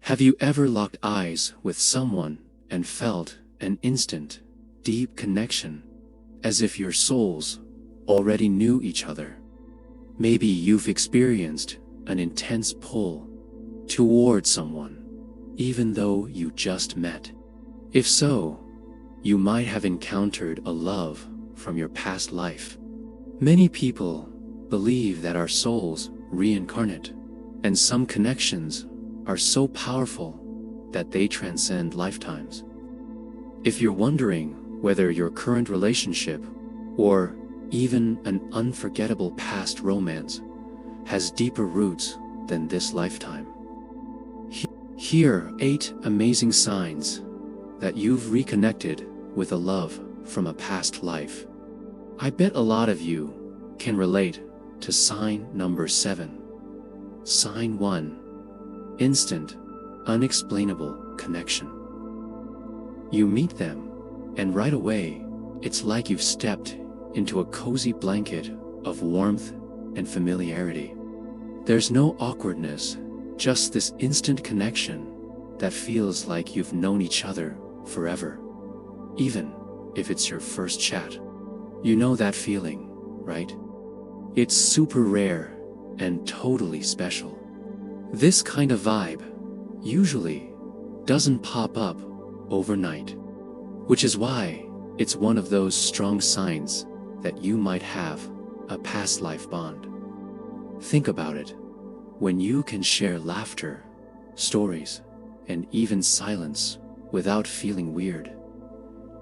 Have you ever locked eyes with someone and felt an instant, deep connection, as if your souls already knew each other? Maybe you've experienced an intense pull toward someone, even though you just met. If so, you might have encountered a love from your past life. Many people believe that our souls reincarnate, and some connections are so powerful that they transcend lifetimes. If you're wondering whether your current relationship or even an unforgettable past romance has deeper roots than this lifetime, here are 8 amazing signs that you've reconnected with a love from a past life. I bet a lot of you can relate to sign number 7. Sign 1. Instant, unexplainable connection. You meet them, and right away, it's like you've stepped into a cozy blanket of warmth and familiarity. There's no awkwardness, just this instant connection that feels like you've known each other forever, even if it's your first chat. You know that feeling, right? It's super rare and totally special. This kind of vibe usually doesn't pop up overnight, which is why it's one of those strong signs that you might have a past life bond. Think about it. When you can share laughter, stories, and even silence without feeling weird,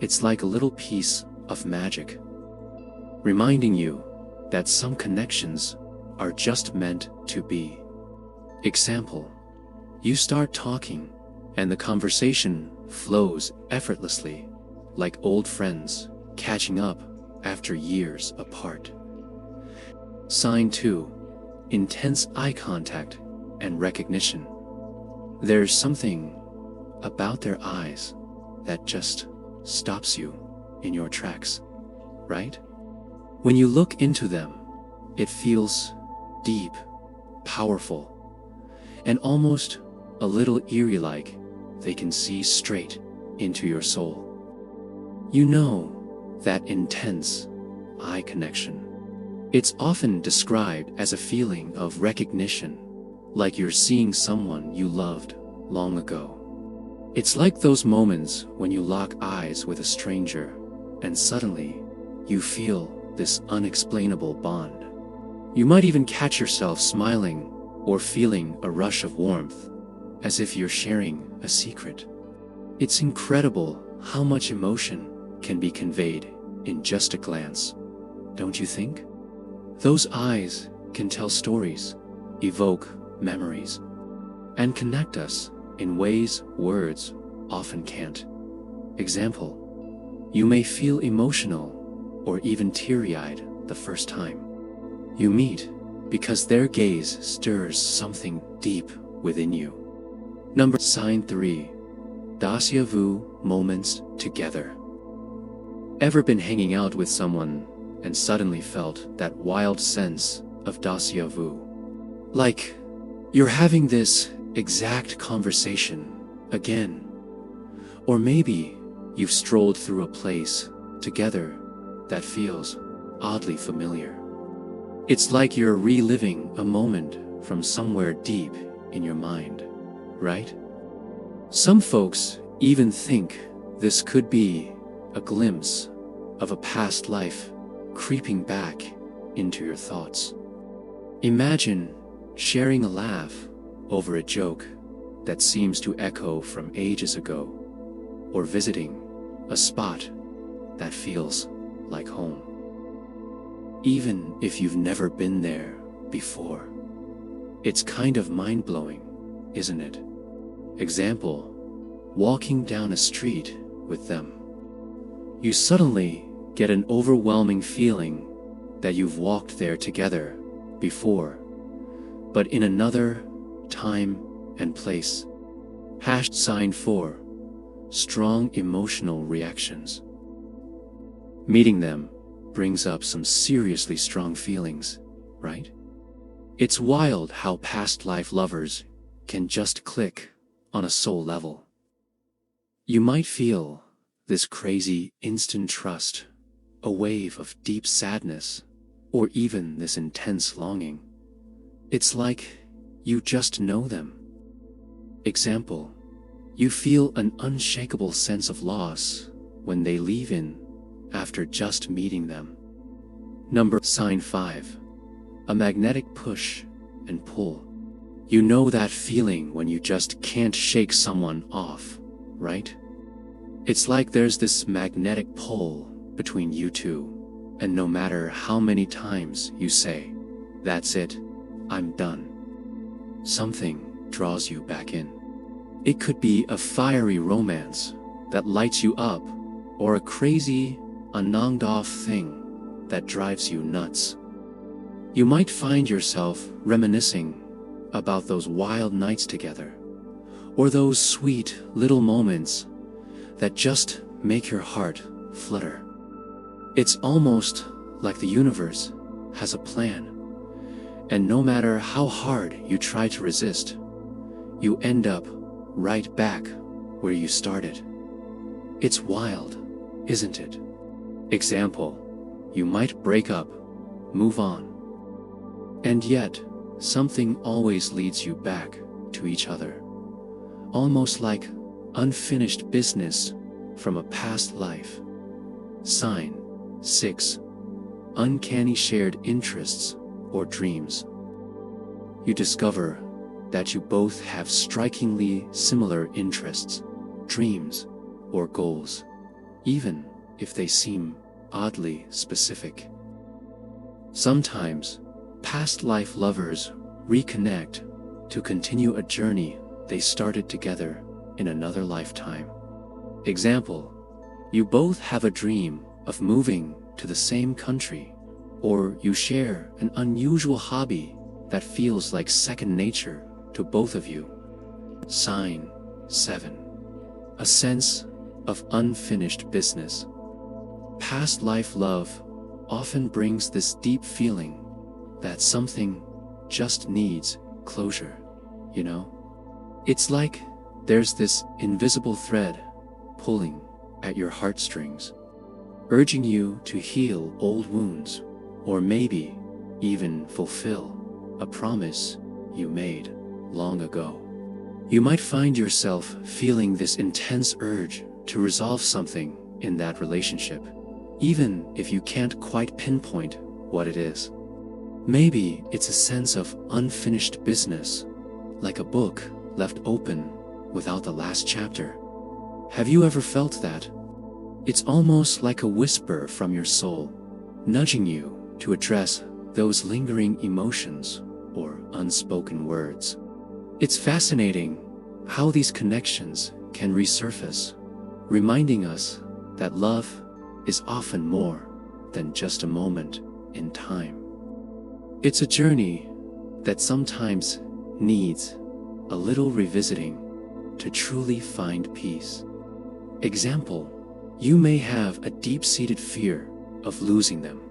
it's like a little piece of magic, reminding you that some connections are just meant to be. Example: you start talking, and the conversation flows effortlessly, like old friends catching up after years apart. Sign 2. Intense eye contact and recognition. There's something about their eyes that just stops you in your tracks, right? When you look into them, it feels deep, powerful, and almost a little eerie-like. They can see straight into your soul. You know that intense eye connection. It's often described as a feeling of recognition, like you're seeing someone you loved long ago. It's like those moments when you lock eyes with a stranger, and suddenly you feel this unexplainable bond. You might even catch yourself smiling or feeling a rush of warmth, as if you're sharing a secret. It's incredible how much emotion can be conveyed in just a glance, don't you think? Those eyes can tell stories, evoke memories, and connect us in ways words often can't. Example: you may feel emotional or even teary-eyed the first time you meet, because their gaze stirs something deep within you. Sign 3. Déjà Vu moments together. Ever been hanging out with someone and suddenly felt that wild sense of déjà vu? Like you're having this exact conversation again. Or maybe you've strolled through a place together that feels oddly familiar. It's like you're reliving a moment from somewhere deep in your mind, right? Some folks even think this could be a glimpse of a past life creeping back into your thoughts. Imagine sharing a laugh over a joke that seems to echo from ages ago, or visiting a spot that feels like home, even if you've never been there before. It's kind of mind-blowing, isn't it? Example: walking down a street with them. You suddenly get an overwhelming feeling that you've walked there together before, but in another time and place. Sign 4. Strong emotional reactions. Meeting them brings up some seriously strong feelings, right? It's wild how past life lovers can just click on a soul level. You might feel this crazy instant trust, a wave of deep sadness, or even this intense longing. It's like you just know them. Example, you feel an unshakable sense of loss when they leave in after just meeting them. Sign 5. A magnetic push and pull. You know that feeling when you just can't shake someone off, right? It's like there's this magnetic pull between you two, and no matter how many times you say, "That's it, I'm done," something draws you back in. It could be a fiery romance that lights you up, or a crazy, unanged-off thing that drives you nuts. You might find yourself reminiscing about those wild nights together, or those sweet little moments that just make your heart flutter. It's almost like the universe has a plan, and no matter how hard you try to resist, you end up right back where you started. It's wild, isn't it? Example, you might break up, move on, and yet something always leads you back to each other, almost like unfinished business from a past life. Sign 6. Uncanny shared interests or dreams. You discover that you both have strikingly similar interests, dreams, or goals, even if they seem oddly specific. Sometimes, past life lovers reconnect to continue a journey they started together in another lifetime. Example, you both have a dream of moving to the same country, or you share an unusual hobby that feels like second nature to both of you. Sign 7. A sense of unfinished business. Past life love often brings this deep feeling that something just needs closure, you know? It's like there's this invisible thread pulling at your heartstrings, urging you to heal old wounds, or maybe even fulfill a promise you made long ago. You might find yourself feeling this intense urge to resolve something in that relationship, even if you can't quite pinpoint what it is. Maybe it's a sense of unfinished business, like a book left open without the last chapter. Have you ever felt that? It's almost like a whisper from your soul, nudging you to address those lingering emotions or unspoken words. It's fascinating how these connections can resurface, reminding us that love is often more than just a moment in time. It's a journey that sometimes needs a little revisiting to truly find peace. Example, you may have a deep-seated fear of losing them,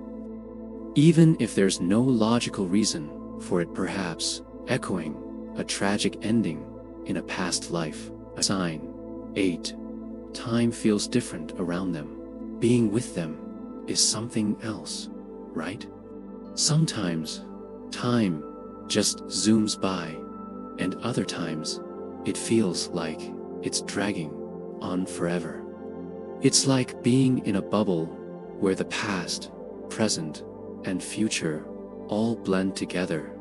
even if there's no logical reason for it, perhaps echoing a tragic ending in a past life. Sign 8. Time feels different around them. Being with them is something else, right? Sometimes time just zooms by, and other times it feels like it's dragging on forever. It's like being in a bubble where the past, present, and future all blend together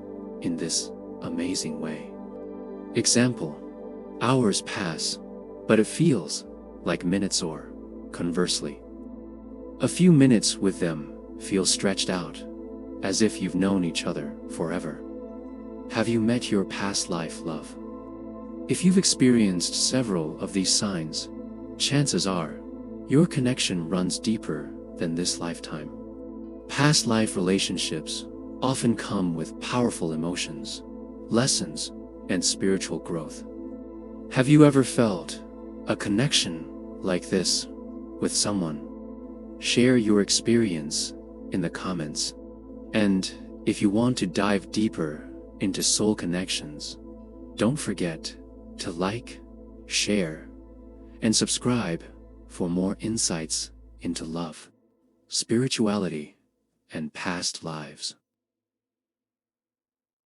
in this amazing way. Example, hours pass, but it feels like minutes, or conversely. A few minutes with them feel stretched out, as if you've known each other forever. Have you met your past life love? If you've experienced several of these signs, chances are your connection runs deeper than this lifetime. Past life relationships often come with powerful emotions, lessons, and spiritual growth. Have you ever felt a connection like this with someone? Share your experience in the comments. And if you want to dive deeper into soul connections, don't forget to like, share, and subscribe for more insights into love, spirituality, and past lives.